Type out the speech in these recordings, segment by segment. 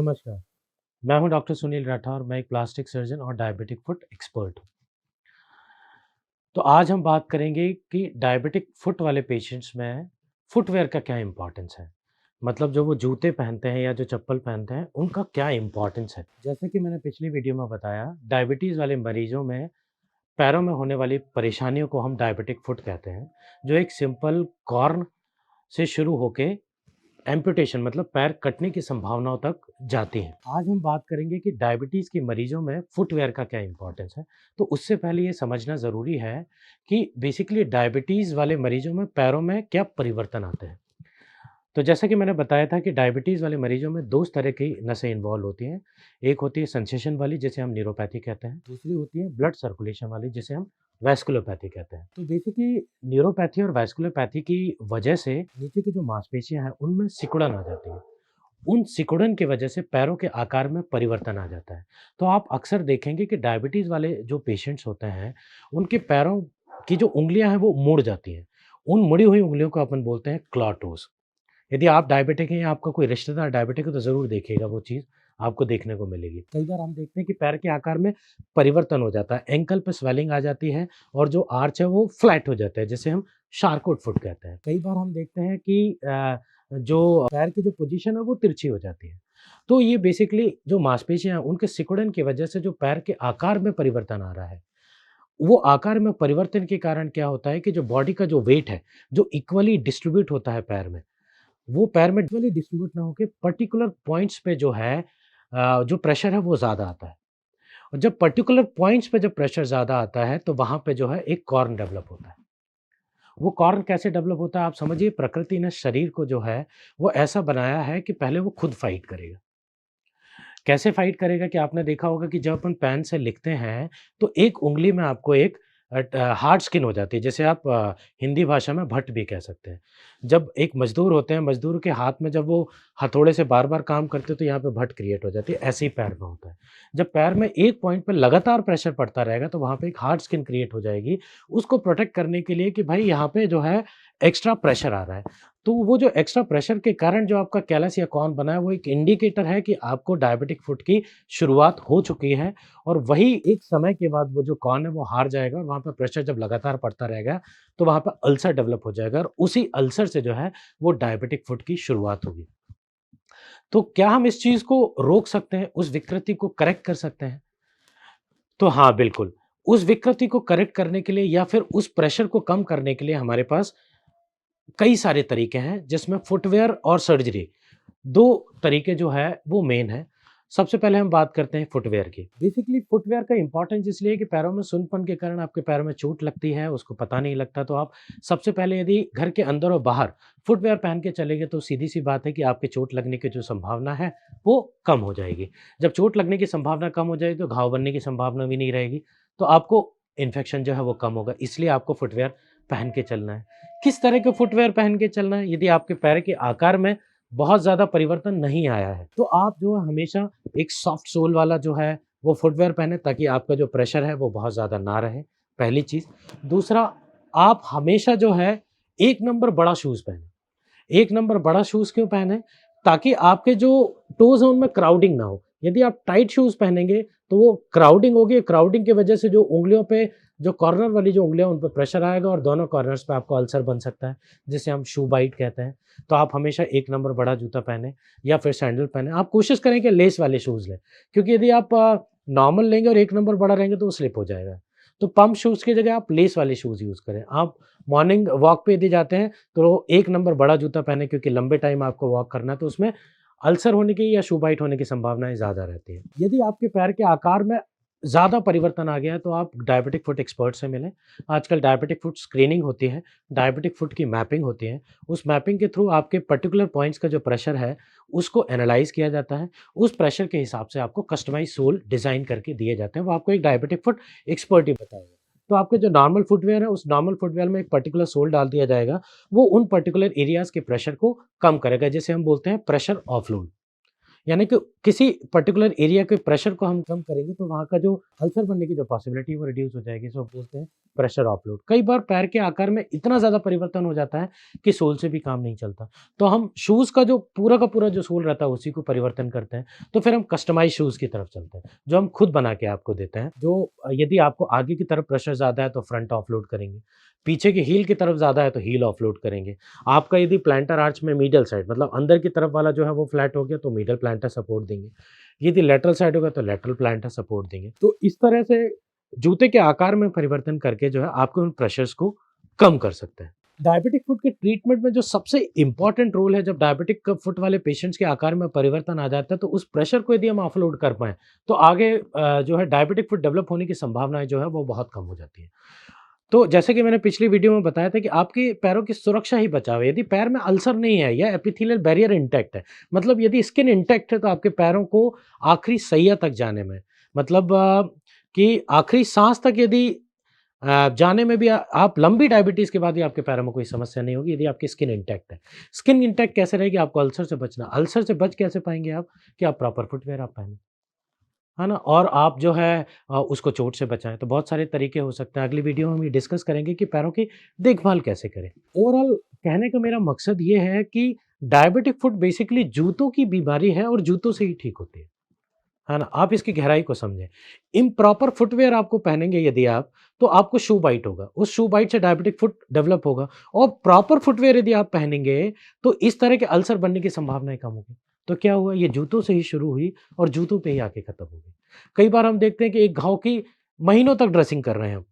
नमस्कार, मैं हूं डॉक्टर सुनील राठौर। मैं एक प्लास्टिक सर्जन और डायबिटिक फुट एक्सपर्ट हूं। तो आज हम बात करेंगे कि डायबिटिक फुट वाले पेशेंट्स में फुटवियर का क्या इम्पोर्टेंस है। मतलब जो वो जूते पहनते हैं या जो चप्पल पहनते हैं, उनका क्या इम्पोर्टेंस है। जैसे कि मैंने पिछली वीडियो में बताया, डायबिटीज़ वाले मरीजों में पैरों में होने वाली परेशानियों को हम डायबिटिक फुट कहते हैं, जो एक सिंपल कॉर्न से शुरू होके एम्पुटेशन मतलब पैर कटने की संभावनाओं तक जाती हैं। आज हम बात करेंगे कि डायबिटीज़ के मरीजों में फुटवियर का क्या इम्पोर्टेंस है। तो उससे पहले ये समझना ज़रूरी है कि बेसिकली डायबिटीज़ वाले मरीजों में पैरों में क्या परिवर्तन आते हैं। तो जैसा कि मैंने बताया था कि डायबिटीज़ वाले मरीजों में 2 तरह की नसें इन्वॉल्व होती हैं। एक होती है सेंसेशन वाली जिसे हम न्यूरोपैथी कहते हैं, दूसरी होती है ब्लड सर्कुलेशन वाली जिसे हम वैस्कुलोपैथी कहते हैं। तो बेसिकली न्यूरोपैथी और वैस्कुलोपैथी की वजह से नीचे की जो मांसपेशियाँ हैं उनमें सिकुड़न आ जाती है। उन सिकुड़न की वजह से पैरों के आकार में परिवर्तन आ जाता है। तो आप अक्सर देखेंगे कि डायबिटीज़ वाले जो पेशेंट्स होते हैं, उनके पैरों की जो उँगलियाँ हैं वो मुड़ जाती हैं। उन मुड़ी हुई उँगलियों को अपन बोलते हैं क्लॉ टोज़। यदि आप डायबिटिक हैं या आपका कोई रिश्तेदार डायबिटिक है तो ज़रूर देखिएगा वो चीज़ आपको देखने को मिलेगी। कई बार हम देखते हैं कि पैर के आकार में परिवर्तन हो जाता है, एंकल पे स्वेलिंग आ जाती है और जो आर्च है वो फ्लैट हो जाता है जिसे हम शार्कोट फुट कहते हैं। कई बार हम देखते हैं कि जो पैर की जो पोजीशन है वो तिरछी हो जाती है। तो ये बेसिकली जो मांसपेशियाँ हैं उनके सिकुड़न की वजह से जो पैर के आकार में परिवर्तन आ रहा है, वो आकार में परिवर्तन के कारण क्या होता है कि जो बॉडी का जो वेट है, जो इक्वली डिस्ट्रीब्यूट होता है पैर में, वो पैर में इक्वली डिस्ट्रीब्यूट ना होके पर्टिकुलर पॉइंट्स पे जो है जो प्रेशर है वो ज़्यादा आता है। और जब पर्टिकुलर पॉइंट्स पे जब प्रेशर ज़्यादा आता है तो वहाँ पे जो है एक कॉर्न डेवलप होता है। वो कॉर्न कैसे डेवलप होता है आप समझिए, प्रकृति ने शरीर को जो है वो ऐसा बनाया है कि पहले वो खुद फाइट करेगा। कैसे फाइट करेगा कि आपने देखा होगा कि जब अपन पेन से लिखते हैं तो एक उँगली में आपको एक हार्ड स्किन हो जाती है, जिसे आप हिंदी भाषा में भट्ट भी कह सकते हैं। जब एक मज़दूर होते हैं, मज़दूर के हाथ में जब वो हथौड़े से बार-बार काम करते हैं तो यहाँ पे भट्ट क्रिएट हो जाती है, ऐसे ही पैर में होता है। जब पैर में एक पॉइंट पे लगातार प्रेशर पड़ता रहेगा तो वहाँ पे एक हार्ड स्किन क्रिएट हो जाएगी, उसको प्रोटेक्ट करने के लिए कि भाई यहाँ पे जो है एक्स्ट्रा प्रेशर आ रहा है। तो वो जो एक्स्ट्रा प्रेशर के कारण जो आपका कैलस या कॉर्न बना है वो एक इंडिकेटर है कि आपको डायबिटिक फुट की शुरुआत हो चुकी है। और वही एक समय के बाद वो जो कॉर्न है वो हार जाएगा और वहाँ पे प्रेशर जब लगातार पड़ता रहेगा तो वहाँ पे अल्सर डेवलप हो जाएगा और उसी अल्सर से जो है वो डायबिटिक फुट की शुरुआत होगी। तो क्या हम इस चीज़ को रोक सकते हैं? उस विकृति को करेक्ट कर सकते हैं? तो हाँ, बिल्कुल। उस विकृति को करेक्ट करने के लिए या फिर उस प्रेशर को कम करने के लिए हमारे पास कई सारे तरीके हैं, जिसमें फुटवियर और सर्जरी 2 तरीके जो है वो मेन है। सबसे पहले हम बात करते हैं फुटवियर की। बेसिकली फुटवियर का इम्पोर्टेंस इसलिए है कि पैरों में सुन्नपन के कारण आपके पैरों में चोट लगती है, उसको पता नहीं लगता, तो आप सबसे पहले यदि घर के अंदर और बाहर फुटवियर पहन के चलेंगे तो सीधी-सी बात है कि आपके चोट लगने की जो संभावना है, वो कम हो जाएगी। जब चोट लगने की संभावना कम हो जाएगी तो घाव बनने की संभावना भी नहीं रहेगी, तो आपको इन्फेक्शन जो है वो कम होगा, इसलिए आपको फुटवियर पहन के चलना है। किस तरह के फुटवियर पहन के चलना है? यदि आपके पैर के आकार में बहुत ज़्यादा परिवर्तन नहीं आया है, तो आप जो है हमेशा एक सॉफ्ट सोल वाला जो है वो फुटवियर पहने ताकि आपका जो प्रेशर है वो बहुत ज़्यादा ना रहे, पहली चीज़। दूसरा, आप हमेशा जो है 1 नंबर बड़ा शूज़ पहनें। 1 नंबर बड़ा शूज़ क्यों पहने? ताकि आपके जो टोज़ हैं उनमें क्राउडिंग ना हो। यदि आप टाइट शूज़ पहनेंगे तो वो क्राउडिंग होगी, क्राउडिंग की वजह से जो उँगलियों पे जो कॉर्नर वाली जो उँगलियाँ हैं उन पे प्रेशर आएगा और दोनों कॉर्नर्स पे आपको अल्सर बन सकता है, जिसे हम शू बाइट कहते हैं। तो आप हमेशा 1 नंबर बड़ा जूता पहनें या फिर सैंडल पहनें। आप कोशिश करें कि लेस वाले शूज़ लें, क्योंकि यदि आप नॉर्मल लेंगे और 1 नंबर बड़ा रहेंगे तो वो स्लिप हो जाएगा। तो पम्प शूज़ की जगह आप लेस वाले शूज़ यूज़ करें। आप मॉर्निंग वॉक पे यदि जाते हैं तो 1 नंबर बड़ा जूता पहनें, क्योंकि लंबे टाइम आपको वॉक करना है तो उसमें अल्सर होने की या शू बाइट होने की संभावनाएँ ज़्यादा रहती हैं। यदि आपके पैर के आकार में ज़्यादा परिवर्तन आ गया है तो आप डायबिटिक फुट एक्सपर्ट से मिलें। आजकल डायबिटिक फुट स्क्रीनिंग होती है, डायबिटिक फुट की मैपिंग होती है। उस मैपिंग के थ्रू आपके पर्टिकुलर पॉइंट्स का जो प्रेशर है, उसको एनालाइज़ किया जाता है। उस प्रेशर के हिसाब से आपको कस्टमाइज़ सोल डिज़ाइन करके दिए जाते हैं। वो आपको एक डायबिटिक फुट एक्सपर्ट ही बताएगा। तो आपके जो नॉर्मल फुटवियर है, उस नॉर्मल फुटवियर में एक पर्टिकुलर सोल डाल दिया जाएगा। वो उन पर्टिकुलर एरियाज़ के प्रेशर को कम करेगा, जिसे हम बोलते हैं प्रेशर ऑफलोड। यानी कि किसी पर्टिकुलर एरिया के प्रेशर को हम कम करेंगे तो वहाँ का जो अल्सर बनने की जो पॉसिबिलिटी है वो रिड्यूस हो जाएगी। इसको बोलते हैं प्रेशर ऑफलोड। कई बार पैर के आकार में इतना ज़्यादा परिवर्तन हो जाता है कि सोल से भी काम नहीं चलता। तो हम शूज़ का जो पूरा का पूरा जो सोल रहता है उसी को परिवर्तन करते हैं। तो फिर हम कस्टमाइज़ शूज़ की तरफ चलते हैं, जो हम खुद बना के आपको देते हैं। जो यदि आपको आगे की तरफ प्रेशर ज़्यादा है तो फ्रंट ऑफलोड करेंगे, पीछे की हील की तरफ ज़्यादा है तो हील ऑफलोड करेंगे। आपका यदि प्लांटर आर्च में मिडल साइड मतलब अंदर की तरफ वाला जो है वो फ्लैट हो गया तो मिडल प्लांटर सपोर्ट देंगे। यदि लैटरल साइड होगा तो लैटरल प्लांटर सपोर्ट देंगे। तो इस तरह से जूते के आकार में परिवर्तन करके जो है आपको उन प्रेशर्स को कम कर सकते हैं। डायबिटिक फुट के ट्रीटमेंट में जो सबसे इम्पोर्टेंट रोल है, जब डायबिटिक फुट वाले पेशेंट्स के आकार में परिवर्तन आ जाता है तो उस प्रेशर को यदि हम ऑफलोड कर पाएँ तो आगे जो है डायबिटिक फुट डेवलप होने की संभावनाएँ जो है वो बहुत कम हो जाती है। तो जैसे कि मैंने पिछली वीडियो में बताया था कि आपके पैरों की सुरक्षा ही बचाव है। यदि पैर में अल्सर नहीं है या एपिथेलियल बैरियर इंटैक्ट है, मतलब यदि स्किन इंटैक्ट है तो आपके पैरों को आखिरी सैया तक जाने में मतलब कि आखिरी साँस तक यदि जाने में भी आप लंबी डायबिटीज़ के बाद भी आपके पैरों में कोई समस्या नहीं होगी यदि आपकी स्किन इंटैक्ट है। स्किन इंटैक्ट कैसे रहेगी? आपको अल्सर से बचना। अल्सर से बच कैसे पाएँगे आप? कि आप प्रॉपर फुटवियर आप पहनें। है ना? और आप जो है उसको चोट से बचाएँ। तो बहुत सारे तरीके हो सकते हैं। अगली वीडियो में हम ये डिस्कस करेंगे कि पैरों की देखभाल कैसे करें। ओवरऑल कहने का मेरा मकसद ये है कि डायबिटिक फुट बेसिकली जूतों की बीमारी है और जूतों से ही ठीक होती है ना? आप इसकी गहराई को समझें। इम्प्रॉपर फुटवियर आपको पहनेंगे यदि आप, तो आपको शू बाइट होगा। उस शू बाइट से डायबिटिक फुट डेवलप होगा और प्रॉपर फुटवियर यदि आप पहनेंगे, तो इस तरह के अल्सर बनने की संभावनाएँ कम होगी। तो क्या हुआ? ये जूतों से ही शुरू हुई और जूतों पे ही आके खत्म हो गई। कई बार हम देखते हैं कि एक घाव की महीनों तक ड्रेसिंग कर रहे हैं हम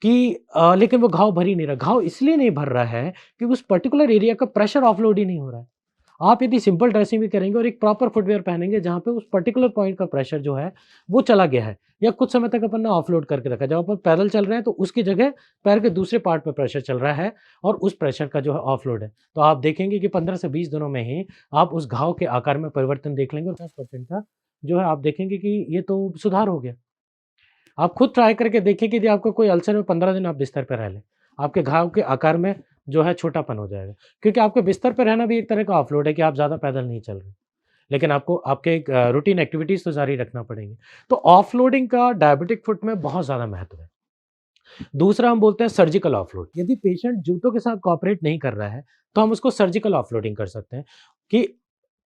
कि लेकिन वो घाव भर ही नहीं रहा। घाव इसलिए नहीं भर रहा है कि उस पर्टिकुलर एरिया का प्रेशर ऑफलोड ही नहीं हो रहा है। आप यदि सिंपल ड्रेसिंग भी करेंगे और एक प्रॉपर फुटवियर पहनेंगे जहाँ पे उस पर्टिकुलर पॉइंट का प्रेशर जो है वो चला गया है या कुछ समय तक अपन ने ऑफलोड करके रखा है। जब अपन पैदल चल रहे हैं तो उसकी जगह पैर के दूसरे पार्ट पे प्रेशर चल रहा है और उस प्रेशर का जो है ऑफलोड है। तो आप देखेंगे कि 15 से 20 दिनों में ही आप उस घाव के आकार में परिवर्तन देख लेंगे और 10% का जो है आप देखेंगे कि ये तो सुधार हो गया। आप खुद ट्राई करके देखिए कि यदि आपको कोई अल्सर है 15 दिन आप बिस्तर पे रह लें, आपके घाव के आकार में जो है छोटापन हो जाएगा। क्योंकि आपके बिस्तर पे रहना भी एक तरह का ऑफलोड है कि आप ज़्यादा पैदल नहीं चल रहे। लेकिन आपको आपके एक रूटीन एक्टिविटीज़ तो जारी रखना पड़ेंगी। तो ऑफलोडिंग का डायबिटिक फुट में बहुत ज़्यादा महत्व है। दूसरा हम बोलते हैं सर्जिकल ऑफलोड। यदि पेशेंट जूतों के साथ कोऑपरेट नहीं कर रहा है, तो हम उसको सर्जिकल ऑफलोडिंग कर सकते हैं कि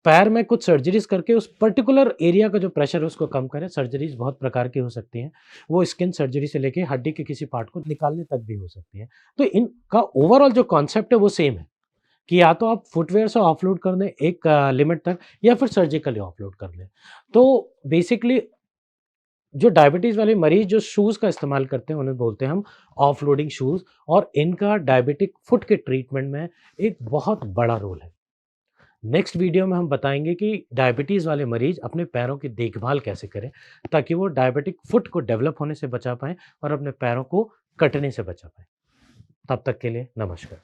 पैर में कुछ सर्जरीज़ करके उस पर्टिकुलर एरिया का जो प्रेशर है उसको कम करें। सर्जरीज़ बहुत प्रकार की हो सकती हैं। वो स्किन सर्जरी से लेके हड्डी के किसी पार्ट को निकालने तक भी हो सकती हैं। तो इनका ओवरऑल जो कॉन्सेप्ट है वो सेम है कि या तो आप फुटवियर से ऑफलोड कर दें एक लिमिट तक या फिर सर्जिकली ऑफलोड कर लें। तो बेसिकली जो डायबिटीज़ वाले मरीज़ जो शूज़ का इस्तेमाल करते हैं उन्हें बोलते हैं हम ऑफलोडिंग शूज़ और इनका डायबिटिक फुट के ट्रीटमेंट में एक बहुत बड़ा रोल है। नेक्स्ट वीडियो में हम बताएँगे कि डायबिटीज़ वाले मरीज़ अपने पैरों की देखभाल कैसे करें, ताकि वो डायबिटिक फुट को डेवलप होने से बचा पाएँ और अपने पैरों को कटने से बचा पाएँ। तब तक के लिए नमस्कार।